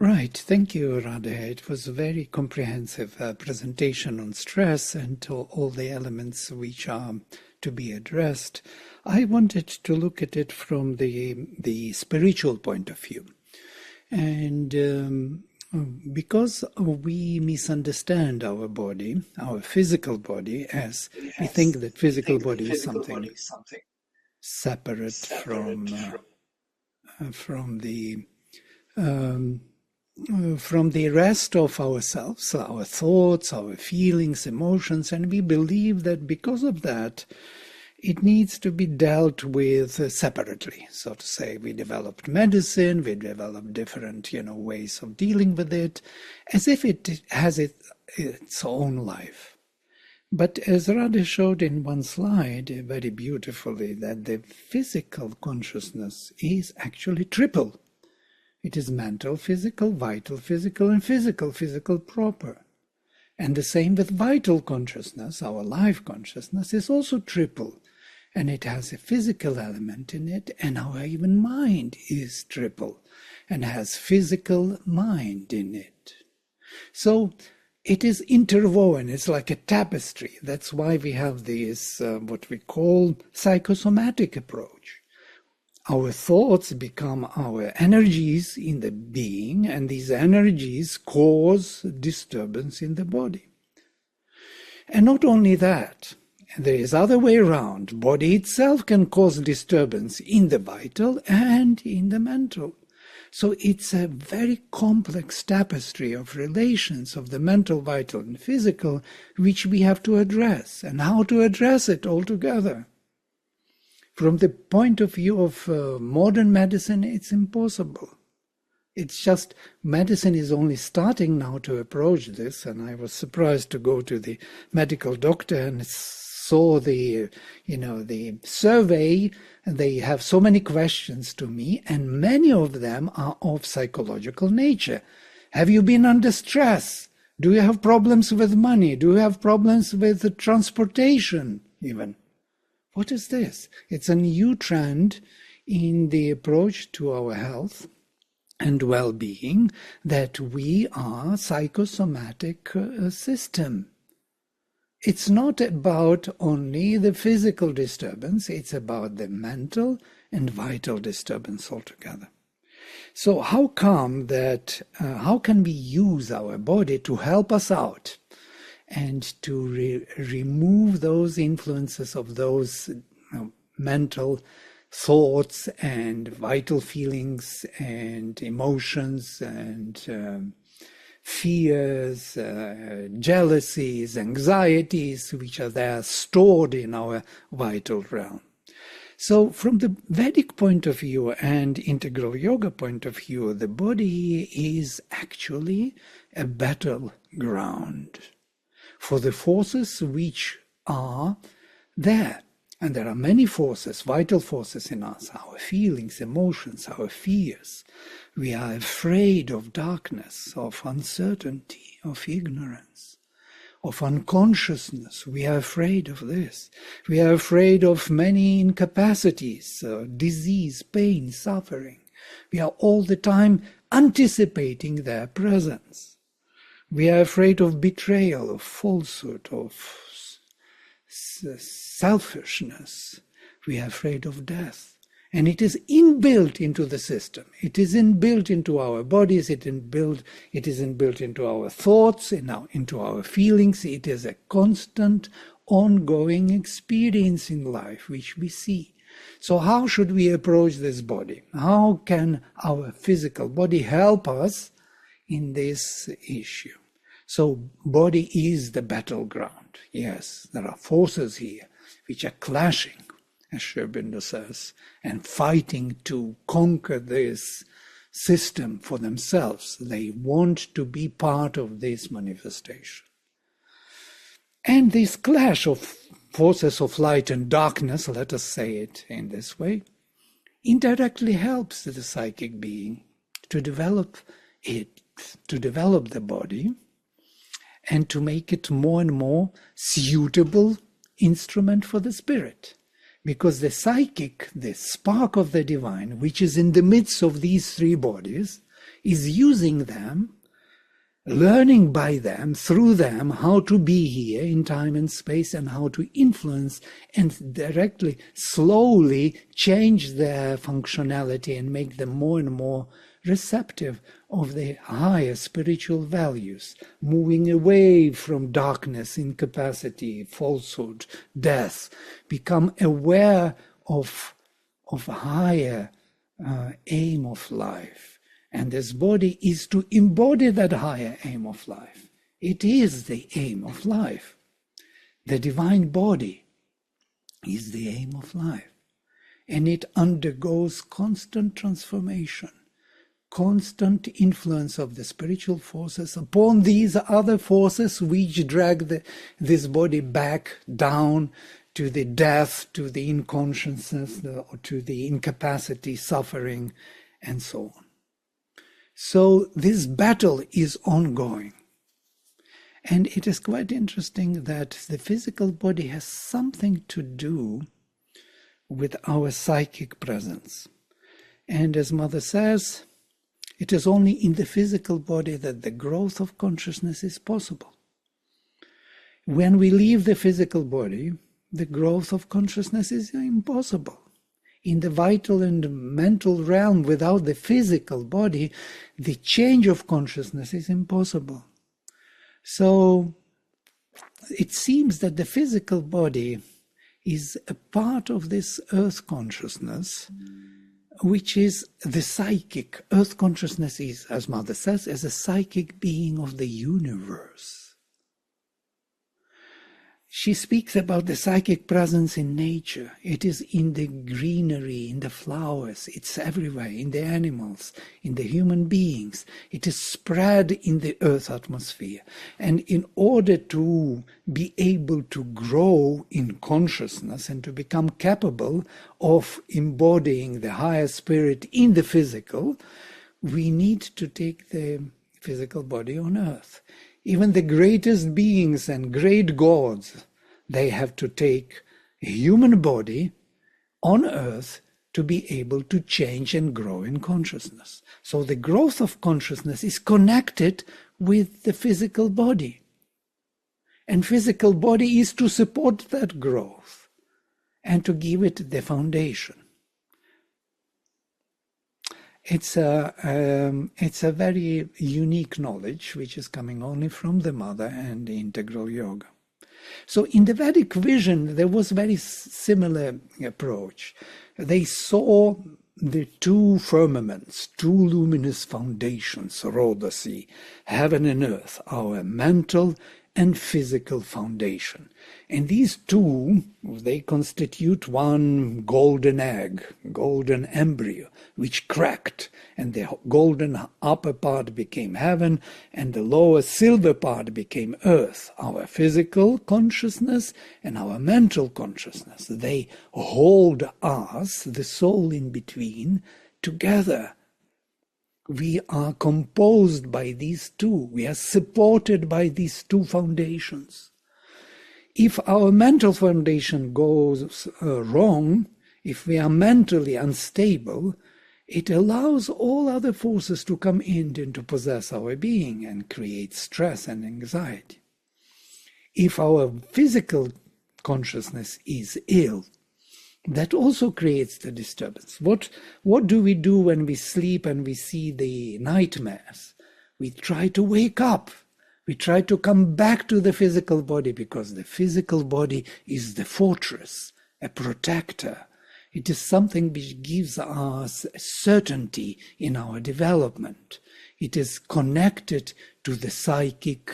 Right, thank you, Radhe. It was a very comprehensive presentation on stress and all the elements which are to be addressed. I wanted to look at it from the spiritual point of view. And because we misunderstand our body, our physical body, as we think that physical body is something separate from the rest of ourselves, our thoughts, our feelings, emotions, and we believe that because of that, it needs to be dealt with separately, so to say. We developed medicine, we developed different, ways of dealing with it, as if it has its own life. But as Radha showed in one slide very beautifully, that the physical consciousness is actually triple. It is mental, physical, vital, physical, and physical proper. And the same with vital consciousness, our life consciousness, is also triple. And it has a physical element in it, and our even mind is triple and has physical mind in it. So it is interwoven, it's like a tapestry. That's why we have this, what we call psychosomatic approach. Our thoughts become our energies in the being, and these energies cause disturbance in the body. And not only that, there is other way around. Body itself can cause disturbance in the vital and in the mental. So it's a very complex tapestry of relations of the mental, vital, and physical, which we have to address, and how to address it all together. From the point of view of modern medicine, it's impossible. It's just medicine is only starting now to approach this, and I was surprised to go to the medical doctor and saw the survey, and they have so many questions to me, and many of them are of psychological nature. Have you been under stress? Do you have problems with money? Do you have problems with transportation even? What is this? It's a new trend in the approach to our health and well-being, that we are psychosomatic system. It's not about only the physical disturbance, it's about the mental and vital disturbance altogether. So how can we use our body to help us out and to remove those influences of those mental thoughts and vital feelings and emotions and fears, jealousies, anxieties, which are there stored in our vital realm? So from the Vedic point of view and integral yoga point of view, the body is actually a battleground for the forces which are there. And there are many forces, vital forces in us, our feelings, emotions, our fears. We are afraid of darkness, of uncertainty, of ignorance, of unconsciousness. We are afraid of this. We are afraid of many incapacities, disease, pain, suffering. We are all the time anticipating their presence. We are afraid of betrayal, of falsehood, of selfishness. We are afraid of death. And it is inbuilt into the system. It is inbuilt into our bodies. It is inbuilt into our thoughts, into our feelings. It is a constant, ongoing experience in life which we see. So how should we approach this body? How can our physical body help us in this issue? So body is the battleground. Yes, there are forces here which are clashing, as Sri Aurobindo says, and fighting to conquer this system for themselves. They want to be part of this manifestation. And this clash of forces of light and darkness, let us say it in this way, indirectly helps the psychic being to develop the body, and to make it more and more suitable instrument for the spirit. Because the psychic, the spark of the divine, which is in the midst of these three bodies, is using them, learning by them, through them, how to be here in time and space and how to influence and directly, slowly change their functionality and make them more and more receptive of the higher spiritual values, moving away from darkness, incapacity, falsehood, death, become aware of a higher aim of life. And this body is to embody that higher aim of life. It is the aim of life. The divine body is the aim of life. And it undergoes constant transformation, constant influence of the spiritual forces upon these other forces which drag this body back down to the death, to the unconsciousness, to the incapacity, suffering, and so on. So this battle is ongoing. And it is quite interesting that the physical body has something to do with our psychic presence. And as Mother says, it is only in the physical body that the growth of consciousness is possible. When we leave the physical body, the growth of consciousness is impossible. In the vital and mental realm, without the physical body, the change of consciousness is impossible. So it seems that the physical body is a part of this earth consciousness, which is the psychic. Earth consciousness is, as Mother says, as a psychic being of the universe. She speaks about the psychic presence in nature. It is in the greenery, in the flowers. It's everywhere, in the animals, in the human beings. It is spread in the earth atmosphere. And in order to be able to grow in consciousness and to become capable of embodying the higher spirit in the physical, we need to take the physical body on earth. Even the greatest beings and great gods, they have to take a human body on earth to be able to change and grow in consciousness. So the growth of consciousness is connected with the physical body. And physical body is to support that growth and to give it the foundation. It's a very unique knowledge which is coming only from the Mother and the integral yoga. So in the Vedic vision, there was a very similar approach. They saw the two firmaments, two luminous foundations, Rodasi, heaven and earth, our mental and physical foundation. And these two, they constitute one golden egg, golden embryo, which cracked, and the golden upper part became heaven, and the lower silver part became earth, our physical consciousness and our mental consciousness. They hold us, the soul in between, together. We are composed by these two. We are supported by these two foundations. If our mental foundation goes wrong, if we are mentally unstable, it allows all other forces to come in and to possess our being and create stress and anxiety. If our physical consciousness is ill, that also creates the disturbance. What do we do when we sleep and we see the nightmares? We try to wake up. We try to come back to the physical body, because the physical body is the fortress, a protector. It is something which gives us certainty in our development. It is connected to the psychic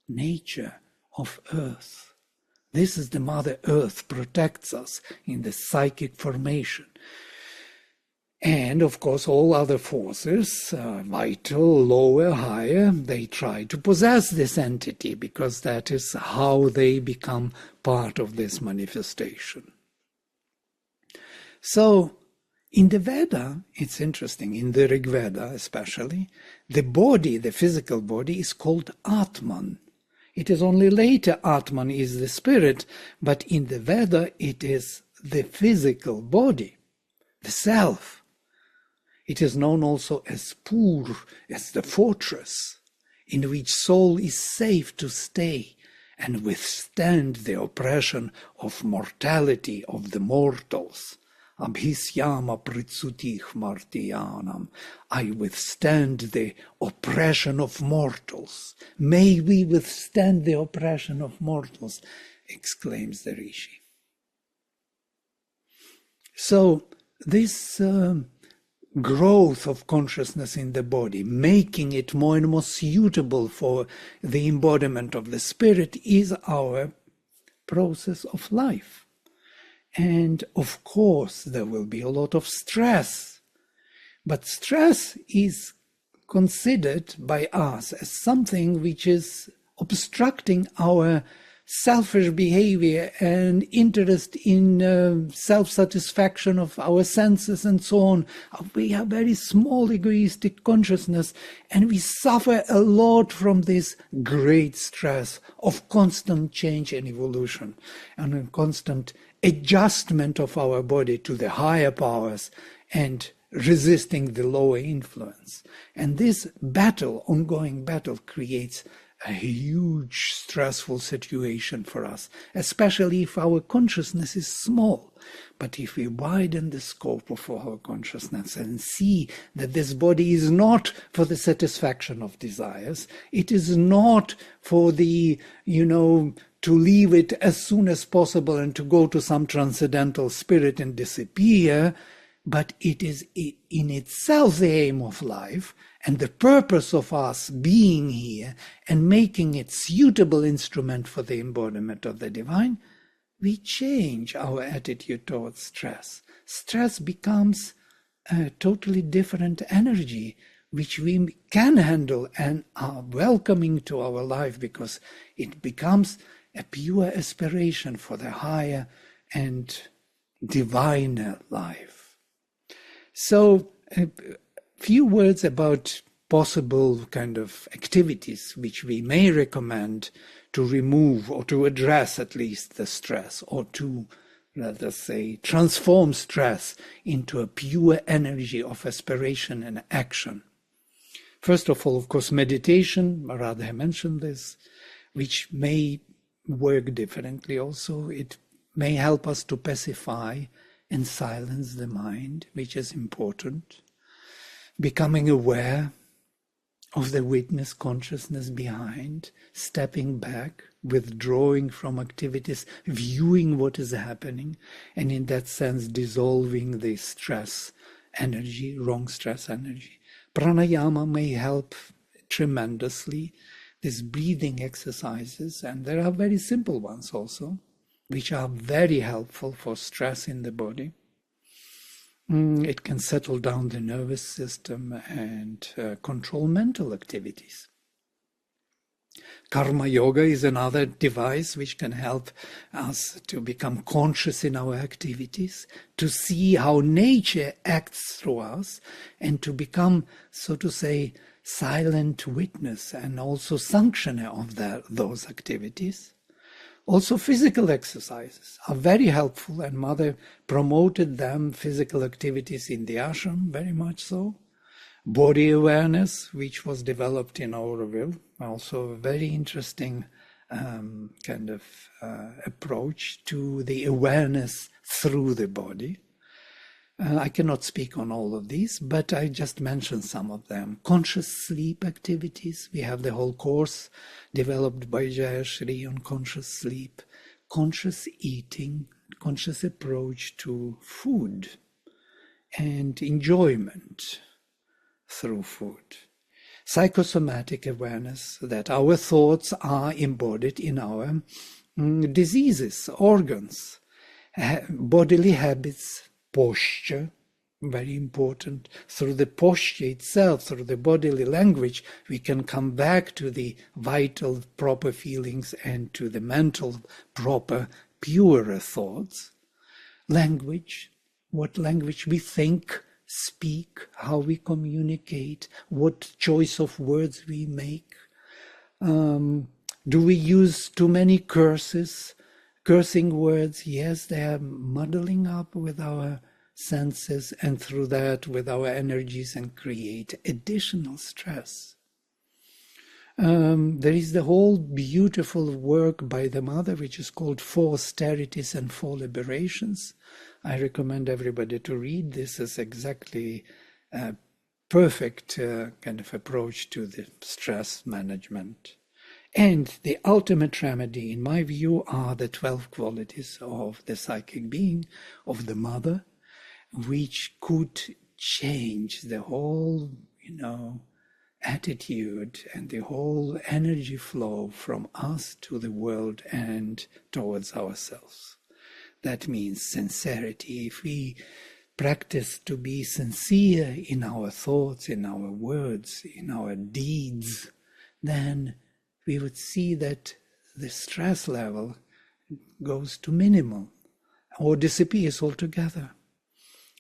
nature of earth. This is the Mother Earth protects us in the psychic formation. And of course all other forces, vital, lower, higher, they try to possess this entity, because that is how they become part of this manifestation. So in the Veda, it's interesting, in the Rig Veda especially, the body, the physical body, is called Atman. It is only later Atman is the spirit, but in the Veda it is the physical body, the self. It is known also as Pur, as the fortress, in which soul is safe to stay and withstand the oppression of mortality, of the mortals. Abhisyama pritsutih martiyanam. I withstand the oppression of mortals. May we withstand the oppression of mortals, exclaims the Rishi. So this growth of consciousness in the body, making it more and more suitable for the embodiment of the spirit, is our process of life. And of course, there will be a lot of stress. But stress is considered by us as something which is obstructing our selfish behavior and interest in self-satisfaction of our senses and so on. We have very small egoistic consciousness, and we suffer a lot from this great stress of constant change and evolution and a constant adjustment of our body to the higher powers and resisting the lower influence. And this battle, ongoing battle, creates a huge stressful situation for us, especially if our consciousness is small. But if we widen the scope of our consciousness and see that this body is not for the satisfaction of desires, it is not for the, to leave it as soon as possible and to go to some transcendental spirit and disappear, but it is in itself the aim of life and the purpose of us being here and making it suitable instrument for the embodiment of the divine, we change our attitude towards stress. Stress becomes a totally different energy, which we can handle and are welcoming to our life, because it becomes a pure aspiration for the higher and diviner life. So, a few words about possible kind of activities which we may recommend to remove or to address at least the stress, or to, let us say, transform stress into a pure energy of aspiration and action. First of all, of course, meditation, Radha mentioned this, which may work differently also. It may help us to pacify and silence the mind, which is important. Becoming aware of the witness consciousness behind, stepping back, withdrawing from activities, viewing what is happening, and in that sense dissolving the stress energy, wrong stress energy. Pranayama may help tremendously. These breathing exercises, and there are very simple ones also, which are very helpful for stress in the body. It can settle down the nervous system and control mental activities. Karma yoga is another device which can help us to become conscious in our activities, to see how nature acts through us, and to become, so to say, silent witness and also sanctioner of those activities. Also, physical exercises are very helpful, and Mother promoted them, physical activities in the ashram, very much so. Body awareness, which was developed in Auroville, also a very interesting approach to the awareness through the body. I cannot speak on all of these, but I just mentioned some of them. Conscious sleep activities. We have the whole course developed by Jayashri on conscious sleep. Conscious eating, conscious approach to food and enjoyment through food. Psychosomatic awareness that our thoughts are embodied in our diseases, organs, bodily habits, posture, very important. Through the posture itself, through the bodily language, we can come back to the vital, proper feelings and to the mental, proper, purer thoughts. Language, what language we think, speak, how we communicate, what choice of words we make. Do we use too many curses? Cursing words, yes, they are muddling up with our senses and through that with our energies and create additional stress. There is the whole beautiful work by the mother, which is called Four Austerities and Four Liberations. I recommend everybody to read. This is exactly a perfect kind of approach to the stress management. And the ultimate remedy, in my view, are the 12 qualities of the psychic being, of the mother, which could change the whole, attitude and the whole energy flow from us to the world and towards ourselves. That means sincerity. If we practice to be sincere in our thoughts, in our words, in our deeds, then we would see that the stress level goes to minimal or disappears altogether.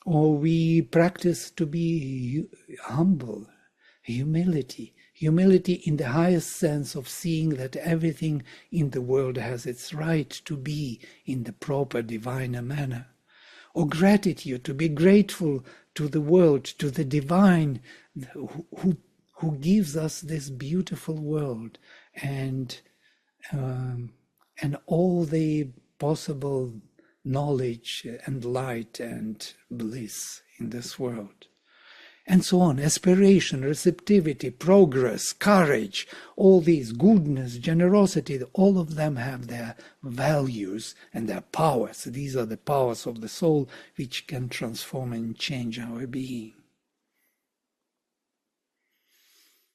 Or we practice to be humble, humility in the highest sense of seeing that everything in the world has its right to be in the proper divine manner. Or gratitude, to be grateful to the world, to the divine who gives us this beautiful world and all the possible knowledge and light and bliss in this world. And so on, aspiration, receptivity, progress, courage, all these, goodness, generosity, all of them have their values and their powers. These are the powers of the soul which can transform and change our being.